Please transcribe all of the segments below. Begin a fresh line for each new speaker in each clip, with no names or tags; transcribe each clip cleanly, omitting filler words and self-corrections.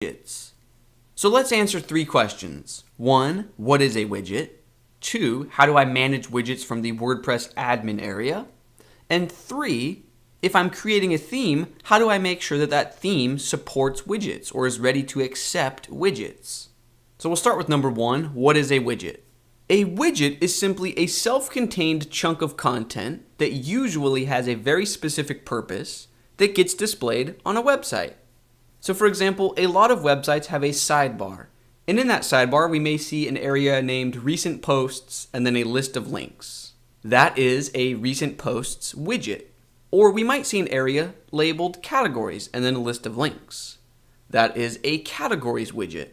widgets. So let's answer 3 questions. 1, what is a widget? 2, how do I manage widgets from the WordPress admin area? And 3, if I'm creating a theme, how do I make sure that that theme supports widgets or is ready to accept widgets? So we'll start with number 1, what is a widget? A widget is simply a self-contained chunk of content that usually has a very specific purpose that gets displayed on a website. So for example, a lot of websites have a sidebar. And in that sidebar, we may see an area named Recent Posts and then a list of links. That is a Recent Posts widget. Or we might see an area labeled Categories and then a list of links. That is a Categories widget.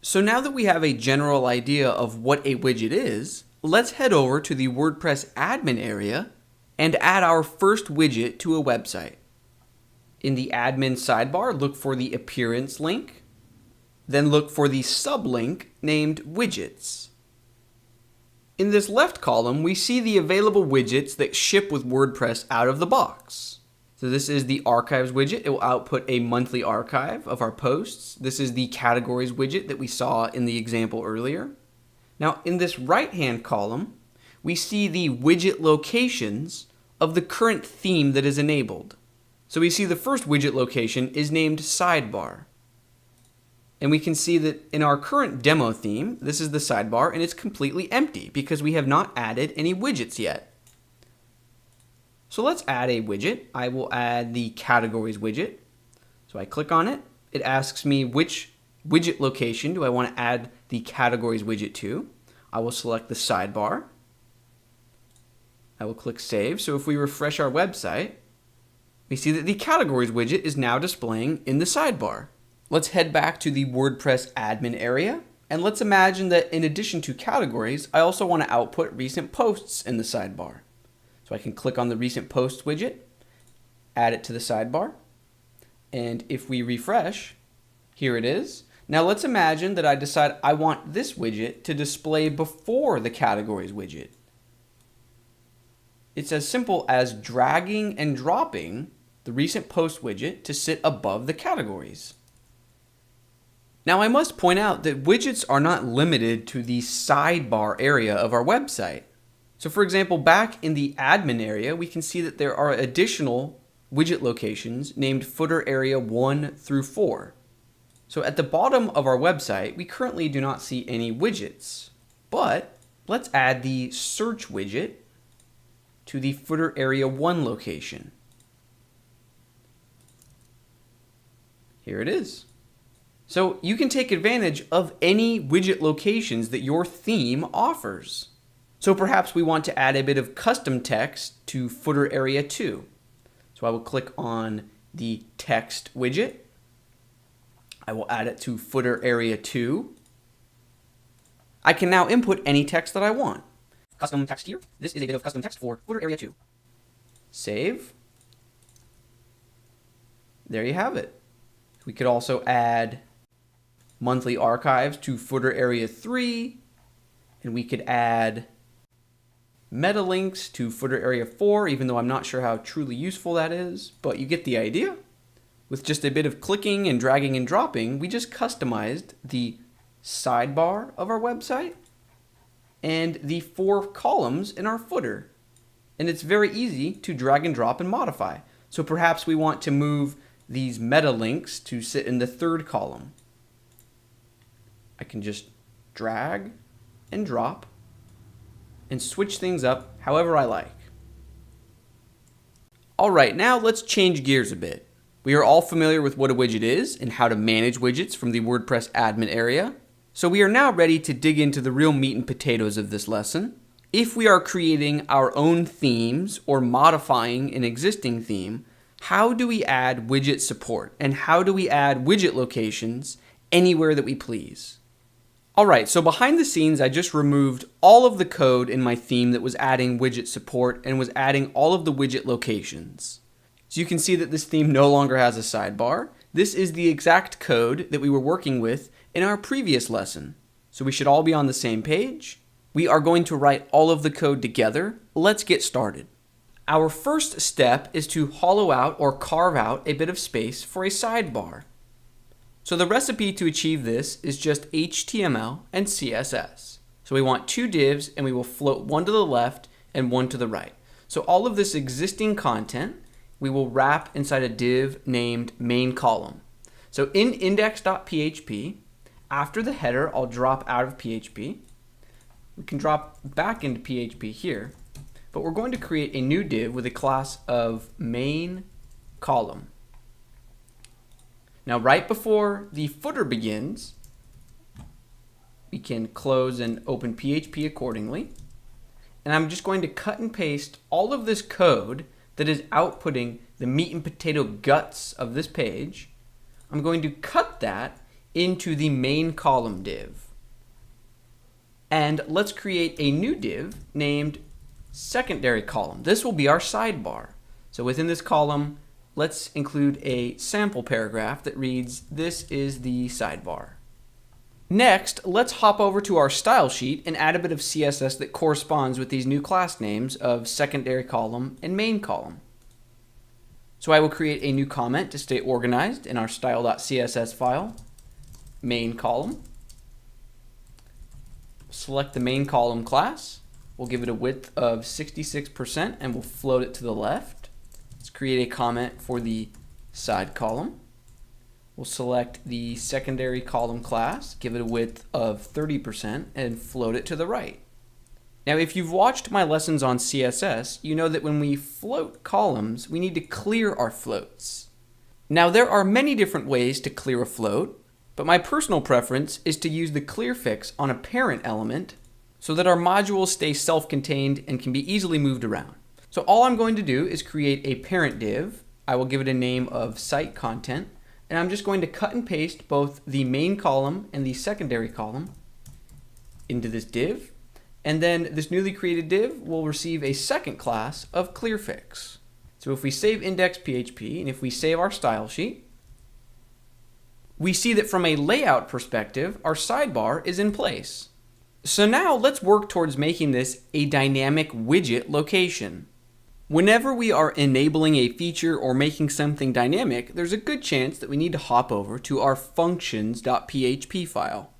So now that we have a general idea of what a widget is, let's head over to the WordPress admin area and add our first widget to a website. In the admin sidebar, look for the Appearance link, then look for the sublink named Widgets. In this left column, we see the available widgets that ship with WordPress out of the box. So this is the Archives widget. It will output a monthly archive of our posts. This is the Categories widget that we saw in the example earlier. Now, in this right-hand column, we see the widget locations of the current theme that is enabled. So we see the first widget location is named Sidebar. And we can see that in our current demo theme, this is the sidebar and it's completely empty because we have not added any widgets yet. So let's add a widget. I will add the Categories widget. So I click on it. It asks me which widget location do I want to add the Categories widget to. I will select the sidebar. I will click Save. So if we refresh our website, we see that the Categories widget is now displaying in the sidebar. Let's head back to the WordPress admin area, and let's imagine that in addition to categories, I also want to output recent posts in the sidebar. So I can click on the Recent Posts widget, add it to the sidebar, and if we refresh, here it is. Now let's imagine that I decide I want this widget to display before the Categories widget. It's as simple as dragging and dropping the Recent Post widget to sit above the categories. Now I must point out that widgets are not limited to the sidebar area of our website. So for example, back in the admin area, we can see that there are additional widget locations named footer area 1 through 4. So at the bottom of our website, we currently do not see any widgets, but let's add the search widget to the footer area 1 location. Here it is. So you can take advantage of any widget locations that your theme offers. So perhaps we want to add a bit of custom text to footer area 2. So I will click on the text widget. I will add it to footer area 2. I can now input any text that I want. Custom text here. This is a bit of custom text for footer area 2. Save. There you have it. We could also add monthly archives to footer area 3, and we could add meta links to footer area 4, even though I'm not sure how truly useful that is, but you get the idea. With just a bit of clicking and dragging and dropping, we just customized the sidebar of our website and the 4 columns in our footer. And it's very easy to drag and drop and modify. So perhaps we want to move these meta links to sit in the 3rd column. I can just drag and drop and switch things up however I like. Alright, now let's change gears a bit. We are all familiar with what a widget is and how to manage widgets from the WordPress admin area. So we are now ready to dig into the real meat and potatoes of this lesson. If we are creating our own themes or modifying an existing theme, how do we add widget support? And how do we add widget locations anywhere that we please? Alright, so behind the scenes, I just removed all of the code in my theme that was adding widget support and was adding all of the widget locations. So you can see that this theme no longer has a sidebar. This is the exact code that we were working with in our previous lesson. So we should all be on the same page. We are going to write all of the code together. Let's get started. Our first step is to hollow out or carve out a bit of space for a sidebar. So the recipe to achieve this is just HTML and CSS. So we want two divs and we will float one to the left and one to the right. So all of this existing content we will wrap inside a div named main column. So in index.php, after the header, I'll drop out of PHP. We can drop back into PHP here, but we're going to create a new div with a class of main column. Now, right before the footer begins, we can close and open PHP accordingly. And I'm just going to cut and paste all of this code that is outputting the meat and potato guts of this page. I'm going to cut that into the main column div. And let's create a new div named secondary column. This will be our sidebar. So within this column, let's include a sample paragraph that reads, "This is the sidebar." Next, let's hop over to our style sheet and add a bit of CSS that corresponds with these new class names of secondary column and main column. So I will create a new comment to stay organized in our style.css file, main column. Select the main column class. We'll give it a width of 66% and we'll float it to the left. Let's create a comment for the side column. We'll select the secondary column class, give it a width of 30% and float it to the right. Now, if you've watched my lessons on CSS, you know that when we float columns, we need to clear our floats. Now, there are many different ways to clear a float, but my personal preference is to use the clear fix on a parent element so that our modules stay self-contained and can be easily moved around. So all I'm going to do is create a parent div. I will give it a name of site content, and I'm just going to cut and paste both the main column and the secondary column into this div. And then this newly created div will receive a second class of clearfix. So if we save index.php and if we save our style sheet, we see that from a layout perspective, our sidebar is in place. So now let's work towards making this a dynamic widget location. Whenever we are enabling a feature or making something dynamic, there's a good chance that we need to hop over to our functions.php file.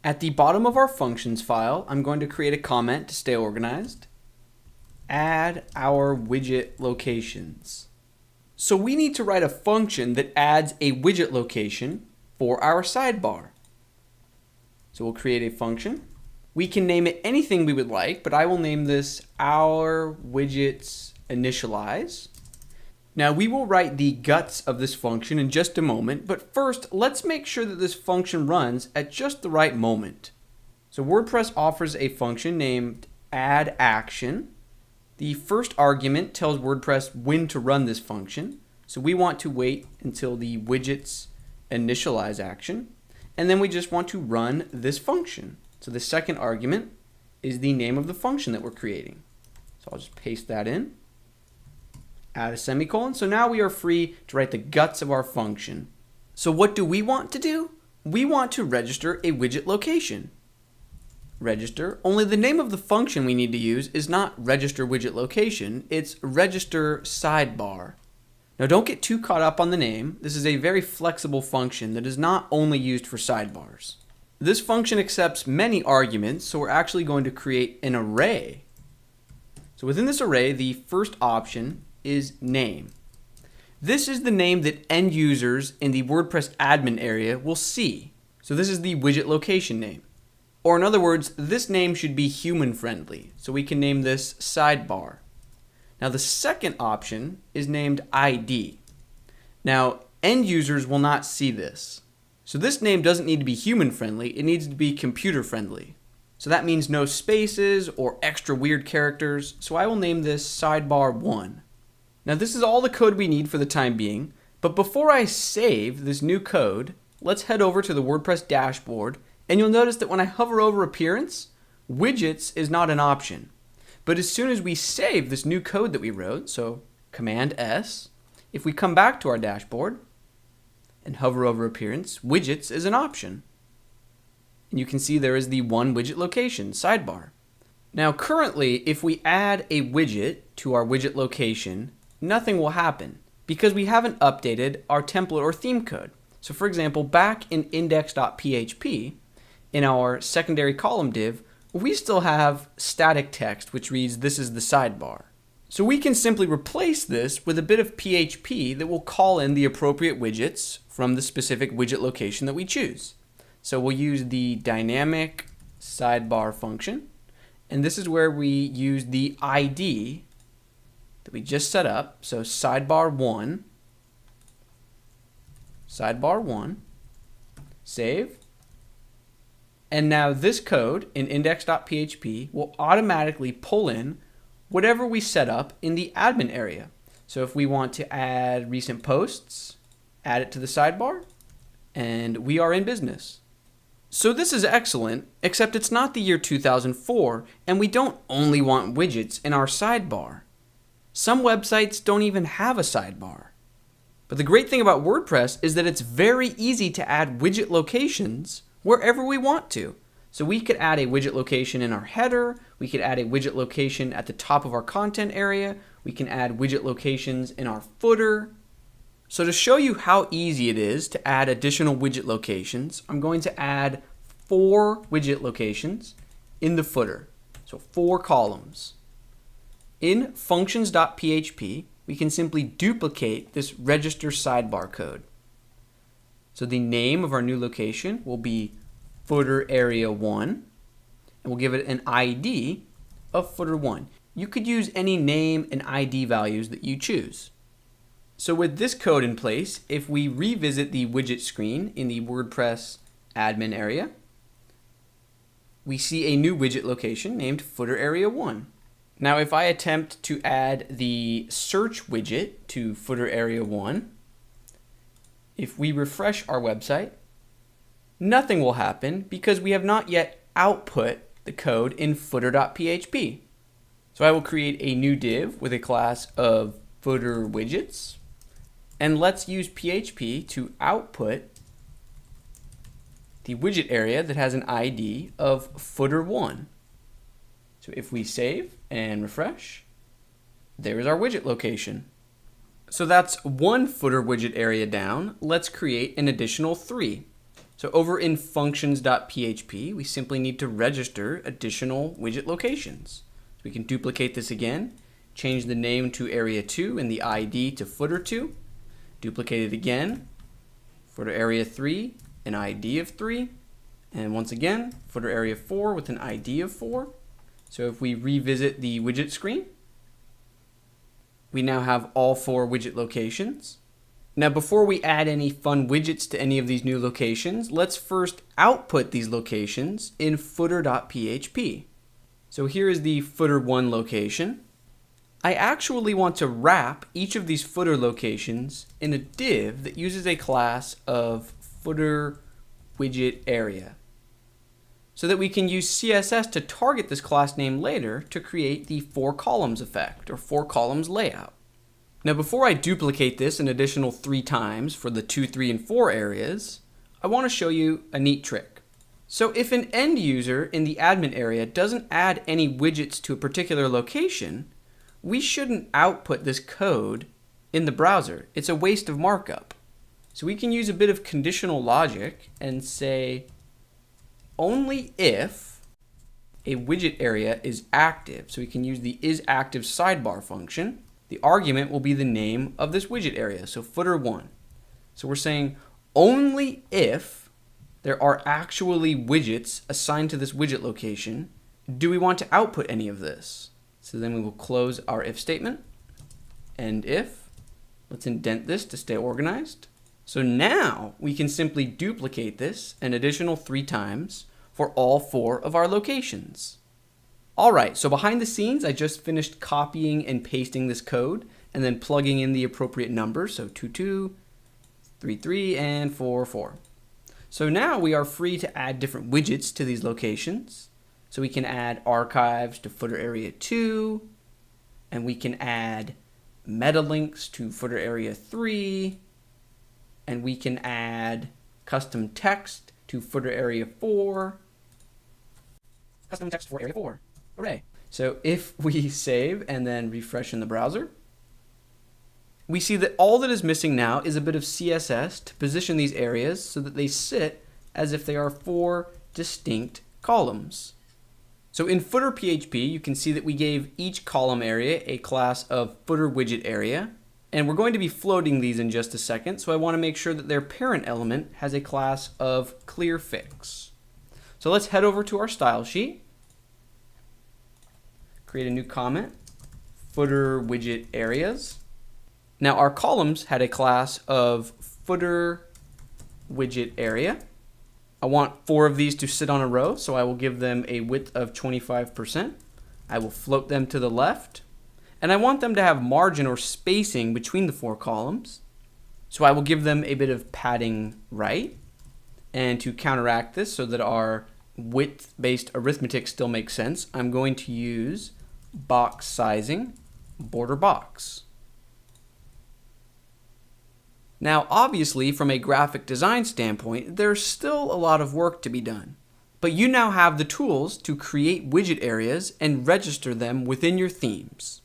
At the bottom of our functions file, I'm going to create a comment to stay organized. Add our widget locations. So we need to write a function that adds a widget location for our sidebar. So we'll create a function. We can name it anything we would like, but I will name this our widgets initialize. Now we will write the guts of this function in just a moment, but first let's make sure that this function runs at just the right moment. So WordPress offers a function named add action. The first argument tells WordPress when to run this function. So we want to wait until the widgets initialize action, and then we just want to run this function. So the second argument is the name of the function that we're creating. So I'll just paste that in. Add a semicolon. So now we are free to write the guts of our function. So what do we want to do? We want to register a widget location. Register, only the name of the function we need to use is not register widget location, it's register sidebar. Now don't get too caught up on the name. This is a very flexible function that is not only used for sidebars. This function accepts many arguments, so we're actually going to create an array. So within this array, the first option is name. This is the name that end users in the WordPress admin area will see. So this is the widget location name. Or in other words, this name should be human friendly. So we can name this sidebar. Now the second option is named ID. Now end users will not see this. So this name doesn't need to be human friendly, it needs to be computer friendly. So that means no spaces or extra weird characters. So I will name this sidebar 1. Now this is all the code we need for the time being, but before I save this new code, let's head over to the WordPress dashboard, and you'll notice that when I hover over appearance, widgets is not an option. But as soon as we save this new code that we wrote, so Command S, if we come back to our dashboard and hover over appearance, widgets is an option. And you can see there is the one widget location, sidebar. Now currently, if we add a widget to our widget location, nothing will happen because we haven't updated our template or theme code. So for example, back in index.php, in our secondary column div, we still have static text, which reads, "This is the sidebar." So we can simply replace this with a bit of PHP that will call in the appropriate widgets from the specific widget location that we choose. So we'll use the dynamic sidebar function, and this is where we use the ID that we just set up. So sidebar 1, save. And now this code in index.php will automatically pull in whatever we set up in the admin area. So if we want to add recent posts, add it to the sidebar, and we are in business. So this is excellent, except it's not the year 2004, and we don't only want widgets in our sidebar. Some websites don't even have a sidebar. But the great thing about WordPress is that it's very easy to add widget locations wherever we want to. So we could add a widget location in our header, we could add a widget location at the top of our content area, we can add widget locations in our footer. So to show you how easy it is to add additional widget locations, I'm going to add 4 widget locations in the footer. So 4 columns. In functions.php, we can simply duplicate this register sidebar code. So the name of our new location will be footer area 1, and we'll give it an ID of footer 1. You could use any name and ID values that you choose. So with this code in place, if we revisit the widget screen in the WordPress admin area, we see a new widget location named footer area 1. Now if I attempt to add the search widget to footer area 1, if we refresh our website, nothing will happen because we have not yet output the code in footer.php. So I will create a new div with a class of footer widgets, and let's use PHP to output the widget area that has an ID of footer 1. So if we save and refresh, there is our widget location. So that's 1 footer widget area down. Let's create an additional 3. So over in functions.php, we simply need to register additional widget locations. So we can duplicate this again, change the name to area 2 and the ID to footer 2, duplicate it again, footer area 3, an ID of 3, and once again, footer area 4 with an ID of 4. So if we revisit the widget screen, we now have all 4 widget locations. Now before we add any fun widgets to any of these new locations, let's first output these locations in footer.php. So here is the footer 1 location. I actually want to wrap each of these footer locations in a div that uses a class of footer widget area, so that we can use CSS to target this class name later to create the 4 columns effect or 4 columns layout. Now before I duplicate this an additional 3 times for the 2, 3, and 4 areas, I want to show you a neat trick. So if an end user in the admin area doesn't add any widgets to a particular location, we shouldn't output this code in the browser. It's a waste of markup. So we can use a bit of conditional logic and say only if a widget area is active. So we can use the isActive sidebar function. The argument will be the name of this widget area, so footer 1. So we're saying only if there are actually widgets assigned to this widget location do we want to output any of this. So then we will close our if statement, and if, let's indent this to stay organized. So now we can simply duplicate this an additional 3 times for all 4 of our locations. Alright, so behind the scenes, I just finished copying and pasting this code and then plugging in the appropriate numbers, so 2, 2, 3, 3, and 4, 4. So now we are free to add different widgets to these locations. So we can add archives to footer area 2, and we can add meta links to footer area 3, and we can add custom text to footer area 4, custom text for area 4. Hooray. So if we save and then refresh in the browser, we see that all that is missing now is a bit of CSS to position these areas so that they sit as if they are 4 distinct columns. So in footer PHP, you can see that we gave each column area a class of footer widget area, and we're going to be floating these in just a second, so I want to make sure that their parent element has a class of clear fix. So let's head over to our style sheet, create a new comment, footer widget areas. Now our columns had a class of footer widget area. I want 4 of these to sit on a row, so I will give them a width of 25%. I will float them to the left, and I want them to have margin or spacing between the 4 columns. So I will give them a bit of padding right. And to counteract this so that our width-based arithmetic still makes sense, I'm going to use box sizing border box. Now, obviously, from a graphic design standpoint, there's still a lot of work to be done. But you now have the tools to create widget areas and register them within your themes.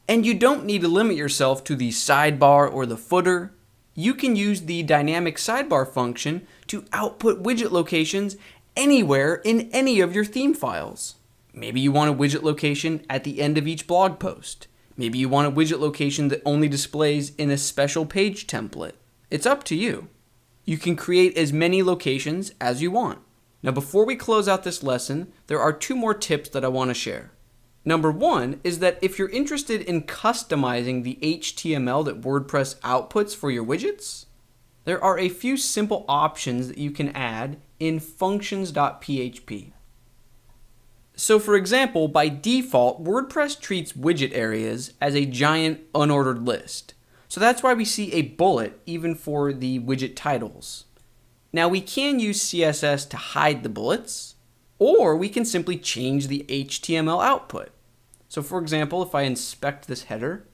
And you don't need to limit yourself to the sidebar or the footer. You can use the dynamic sidebar function to output widget locations anywhere in any of your theme files. Maybe you want a widget location at the end of each blog post. Maybe you want a widget location that only displays in a special page template. It's up to you. You can create as many locations as you want. Now, before we close out this lesson, there are 2 more tips that I want to share. Number 1 is that if you're interested in customizing the HTML that WordPress outputs for your widgets, there are a few simple options that you can add in functions.php. So for example, by default, WordPress treats widget areas as a giant unordered list. So that's why we see a bullet even for the widget titles. Now we can use CSS to hide the bullets, or we can simply change the HTML output. So for example, if I inspect this header,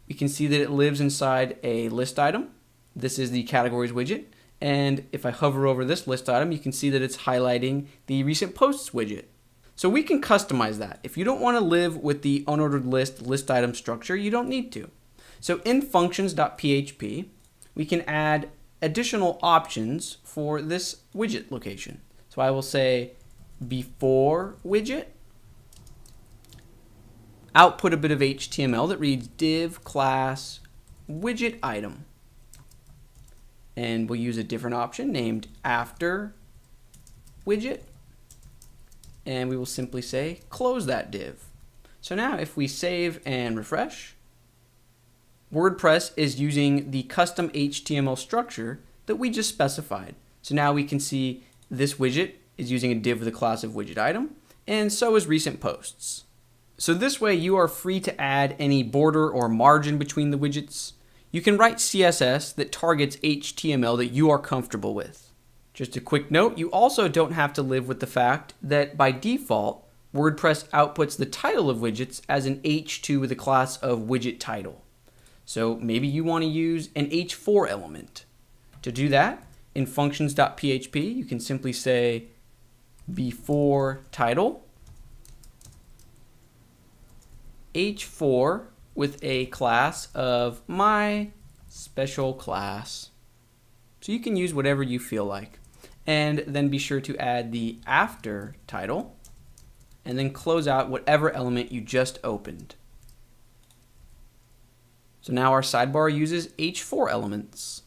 we can see that it lives inside a list item. This is the categories widget. And if I hover over this list item, you can see that it's highlighting the recent posts widget. So we can customize that. If you don't want to live with the unordered list item structure, you don't need to. So in functions.php, we can add additional options for this widget location. So I will say before widget, output a bit of HTML that reads div class widget item. And we'll use a different option named after widget. And we will simply say close that div. So now if we save and refresh, WordPress is using the custom HTML structure that we just specified. So now we can see this widget is using a div with a class of widget item, and so is recent posts. So this way you are free to add any border or margin between the widgets. You can write CSS that targets HTML that you are comfortable with. Just a quick note, you also don't have to live with the fact that by default, WordPress outputs the title of widgets as an H2 with a class of widget title. So maybe you want to use an H4 element. To do that, in functions.php, you can simply say before title, H4 with a class of my special class. So you can use whatever you feel like. And then be sure to add the after title, and then close out whatever element you just opened. So now our sidebar uses H4 elements.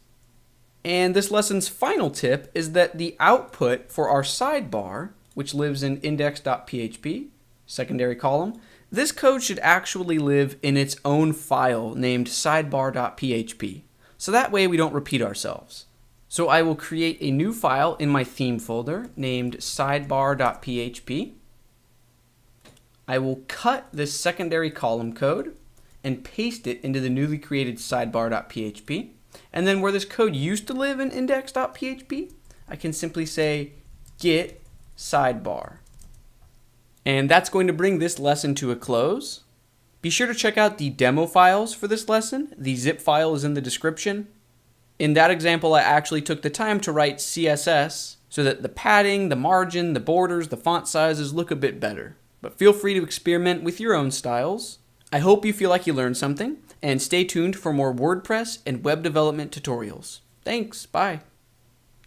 And this lesson's final tip is that the output for our sidebar, which lives in index.php, secondary column, this code should actually live in its own file named sidebar.php. So that way we don't repeat ourselves. So I will create a new file in my theme folder named sidebar.php. I will cut this secondary column code and paste it into the newly created sidebar.php. And then where this code used to live in index.php, I can simply say git sidebar. And that's going to bring this lesson to a close. Be sure to check out the demo files for this lesson. The zip file is in the description. In that example, I actually took the time to write CSS so that the padding, the margin, the borders, the font sizes look a bit better. But feel free to experiment with your own styles. I hope you feel like you learned something, and stay tuned for more WordPress and web development tutorials. Thanks, bye.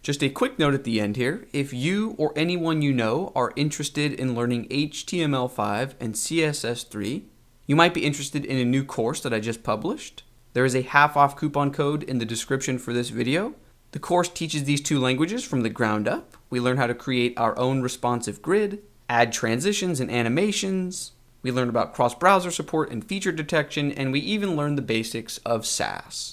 Just a quick note at the end here, if you or anyone you know are interested in learning HTML5 and CSS3, you might be interested in a new course that I just published. There is a half-off coupon code in the description for this video. The course teaches these two languages from the ground up. We learn how to create our own responsive grid, add transitions and animations. We learn about cross-browser support and feature detection, and we even learn the basics of Sass.